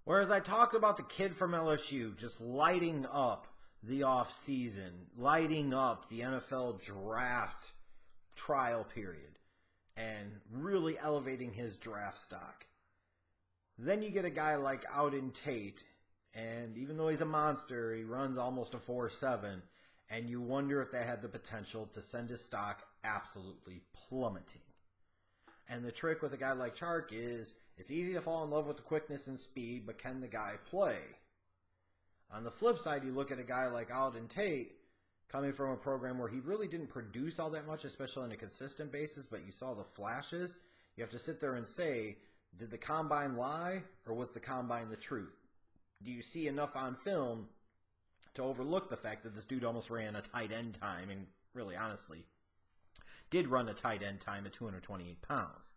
Whereas I talked about the kid from LSU just lighting up the off-season, lighting up the NFL draft trial period, and really elevating his draft stock. Then you get a guy like Auden Tate, and even though he's a monster, he runs almost a 4.7, and you wonder if that had the potential to send his stock absolutely plummeting. And the trick with a guy like Chark is it's easy to fall in love with the quickness and speed, but can the guy play? On the flip side, you look at a guy like Auden Tate, coming from a program where he really didn't produce all that much, especially on a consistent basis, but you saw the flashes. You have to sit there and say, did the combine lie, or was the combine the truth? Do you see enough on film to overlook the fact that this dude almost ran a tight end time, and really, honestly, did run a tight end time at 228 pounds?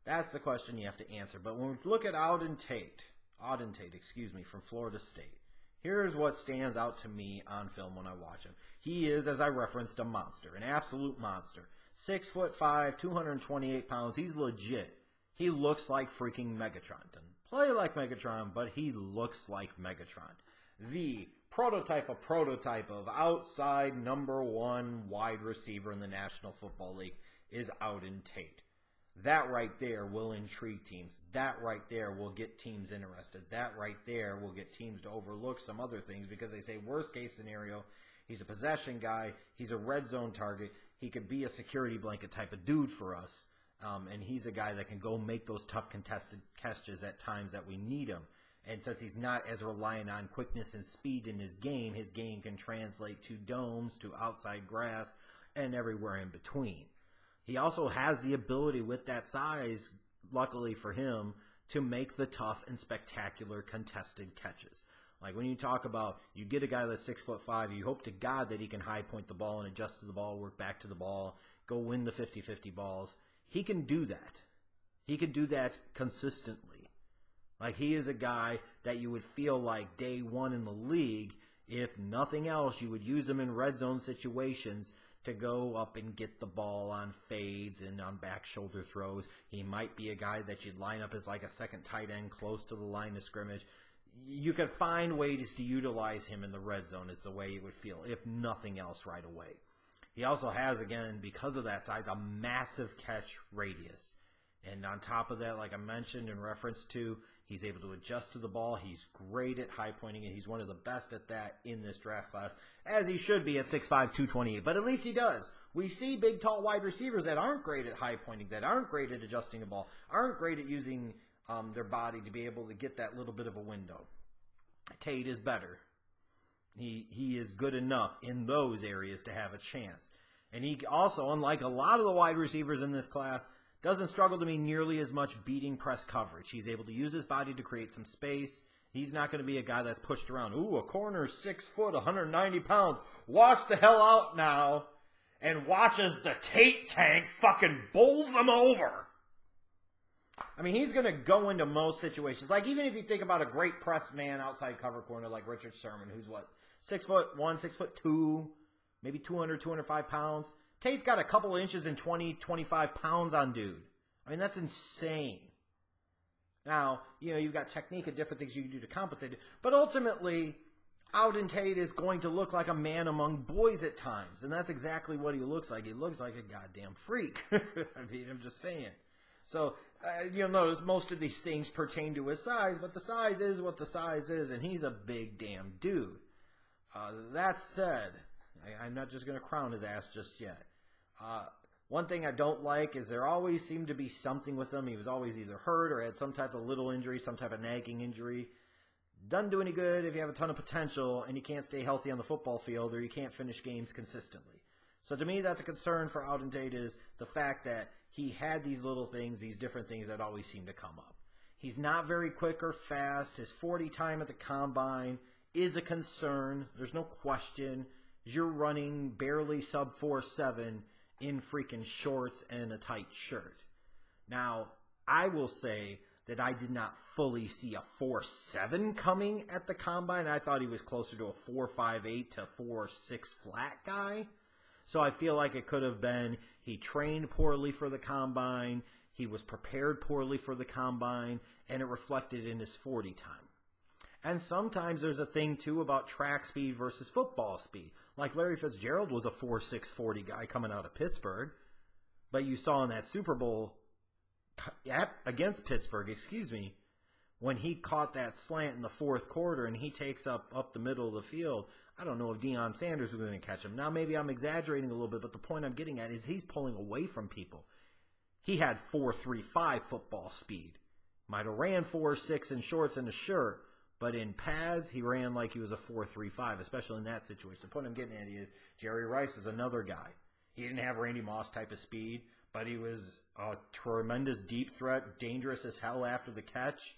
That's the question you have to answer. But when we look at Auden Tate, from Florida State, here's what stands out to me on film when I watch him. He is, as I referenced, a monster, an absolute monster. 6'5", 228 pounds. He's legit. He looks like freaking Megatron. Doesn't play like Megatron, but he looks like Megatron. The prototype of outside #1 wide receiver in the National Football League is Auden Tate. That right there will intrigue teams. That right there will get teams interested. That right there will get teams to overlook some other things because they say worst case scenario, he's a possession guy, he's a red zone target, he could be a security blanket type of dude for us, and he's a guy that can go make those tough contested catches at times that we need him. And since he's not as reliant on quickness and speed in his game can translate to domes, to outside grass, and everywhere in between. He also has the ability with that size, luckily for him, to make the tough and spectacular contested catches. Like when you talk about, you get a guy that's 6'5", you hope to God that he can high point the ball and adjust to the ball, work back to the ball, go win the 50-50 balls. He can do that. He can do that consistently. Like he is a guy that you would feel like day one in the league, if nothing else, you would use him in red zone situations to go up and get the ball on fades and on back shoulder throws. He might be a guy that you'd line up as like a second tight end close to the line of scrimmage. You could find ways to utilize him in the red zone is the way it would feel, if nothing else right away. He also has, again, because of that size, a massive catch radius. And on top of that, like I mentioned in reference to, he's able to adjust to the ball. He's great at high pointing it. He's one of the best at that in this draft class, as he should be at 6'5", 228. But at least he does. We see big, tall wide receivers that aren't great at high pointing, that aren't great at adjusting the ball, aren't great at using their body to be able to get that little bit of a window. Tate is better. He is good enough in those areas to have a chance. And he also, unlike a lot of the wide receivers in this class, doesn't struggle to be nearly as much beating press coverage. He's able to use his body to create some space. He's not going to be a guy that's pushed around. Ooh, a corner 6 foot, 190 pounds. Watch the hell out now. And watch as the Tate tank fucking bowls him over. I mean, he's going to go into most situations. Like, even if you think about a great press man outside cover corner like Richard Sherman, who's what, 6'1", 6'2", maybe 200, 205 pounds. Tate's got a couple of inches and 20, 25 pounds on dude. I mean, that's insane. Now, you know, you've got technique and different things you can do to compensate it. But ultimately, Auden Tate is going to look like a man among boys at times. And that's exactly what he looks like. He looks like a goddamn freak. I mean, I'm just saying. So, you'll notice most of these things pertain to his size, but the size is what the size is, and he's a big damn dude. That said, I'm not just going to crown his ass just yet. One thing I don't like is there always seemed to be something with him. He was always either hurt or had some type of little injury, some type of nagging injury. Doesn't do any good if you have a ton of potential and you can't stay healthy on the football field or you can't finish games consistently. So to me, that's a concern for Auden Tate, is the fact that he had these little things, these different things that always seem to come up. He's not very quick or fast. His 40 time at the combine is a concern. There's no question. You're running barely sub 4.7 in freaking shorts and a tight shirt. Now, I will say that I did not fully see a 4.7 coming at the combine. I thought he was closer to a 4.58 to 4.6 flat guy. So I feel like it could have been he trained poorly for the combine. He was prepared poorly for the combine, and it reflected in his 40 time. And sometimes there's a thing, too, about track speed versus football speed. Like Larry Fitzgerald was a 4.6 40 guy coming out of Pittsburgh. But you saw in that Super Bowl against Pittsburgh, when he caught that slant in the fourth quarter and he takes up the middle of the field, I don't know if Deion Sanders was going to catch him. Now, maybe I'm exaggerating a little bit, but the point I'm getting at is he's pulling away from people. He had 4.35 football speed. Might have ran 4.6 in shorts and a shirt, but in pads, he ran like he was a 4.35, especially in that situation. The point I'm getting at is Jerry Rice is another guy. He didn't have Randy Moss type of speed, but he was a tremendous deep threat, dangerous as hell after the catch.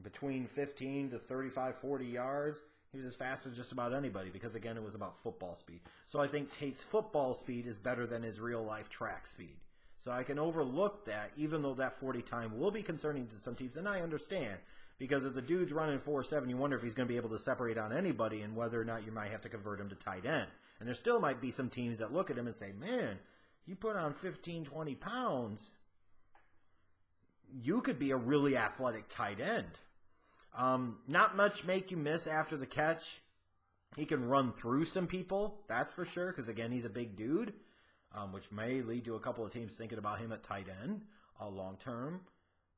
Between 15 to 35, 40 yards, he was as fast as just about anybody because, again, it was about football speed. So I think Tate's football speed is better than his real-life track speed. So I can overlook that, even though that 40 time will be concerning to some teams, and I understand. Because if the dude's running 4.7, you wonder if he's going to be able to separate on anybody and whether or not you might have to convert him to tight end. And there still might be some teams that look at him and say, man, you put on 15, 20 pounds, you could be a really athletic tight end. Not much make you miss after the catch. He can run through some people, that's for sure, because, again, he's a big dude, which may lead to a couple of teams thinking about him at tight end long term.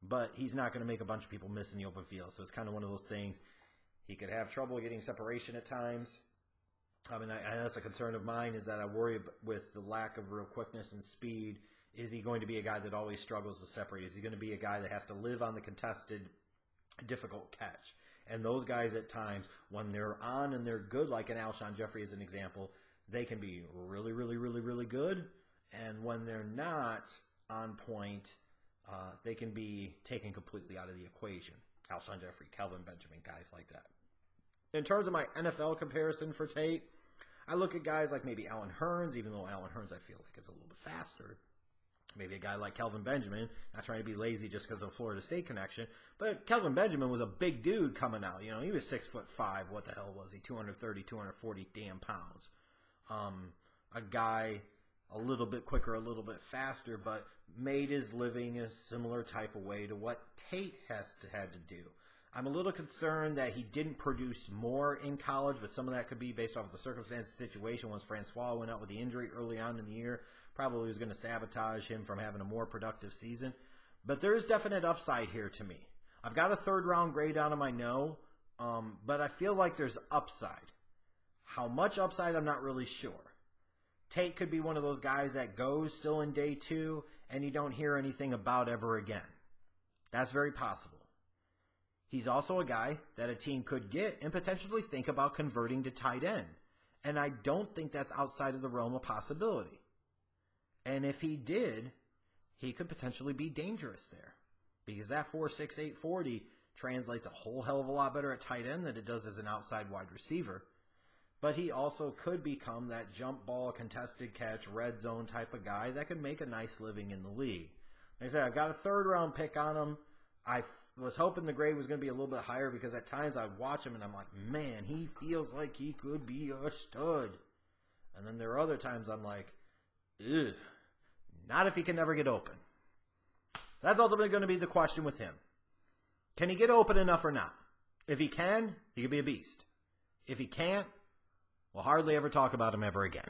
But he's not going to make a bunch of people miss in the open field. So it's kind of one of those things. He could have trouble getting separation at times. I mean, that's a concern of mine, is that I worry with the lack of real quickness and speed. Is he going to be a guy that always struggles to separate? Is he going to be a guy that has to live on the contested, difficult catch? And those guys at times, when they're on and they're good, like an Alshon Jeffrey as an example, they can be really, really, really, really good. And when they're not on point, they can be taken completely out of the equation. Alshon Jeffrey, Kelvin Benjamin, guys like that. In terms of my NFL comparison for Tate, I look at guys like maybe Allen Hurns, even though Allen Hurns I feel like is a little bit faster. Maybe a guy like Kelvin Benjamin, not trying to be lazy just because of Florida State connection, but Kelvin Benjamin was a big dude coming out. You know, he was 6'5". What the hell was he? 230, 240 damn pounds. A guy a little bit quicker, a little bit faster, but made his living a similar type of way to what Tate had to do. I'm a little concerned that he didn't produce more in college, but some of that could be based off of the circumstances of the situation. Once Francois went out with the injury early on in the year, probably was going to sabotage him from having a more productive season. But there is definite upside here to me. I've got a third-round grade on him, I know, but I feel like there's upside. How much upside, I'm not really sure. Tate could be one of those guys that goes still in day 2 and you don't hear anything about ever again. That's very possible. He's also a guy that a team could get and potentially think about converting to tight end. And I don't think that's outside of the realm of possibility. And if he did, he could potentially be dangerous there. Because that 4.68 40 translates a whole hell of a lot better at tight end than it does as an outside wide receiver. But he also could become that jump ball, contested catch, red zone type of guy that could make a nice living in the league. Like I said, I've got a third-round pick on him. I was hoping the grade was going to be a little bit higher because at times I watch him and I'm like, man, he feels like he could be a stud. And then there are other times I'm like, ugh, not if he can never get open. That's ultimately going to be the question with him. Can he get open enough or not? If he can, he could be a beast. If he can't, we'll hardly ever talk about him ever again.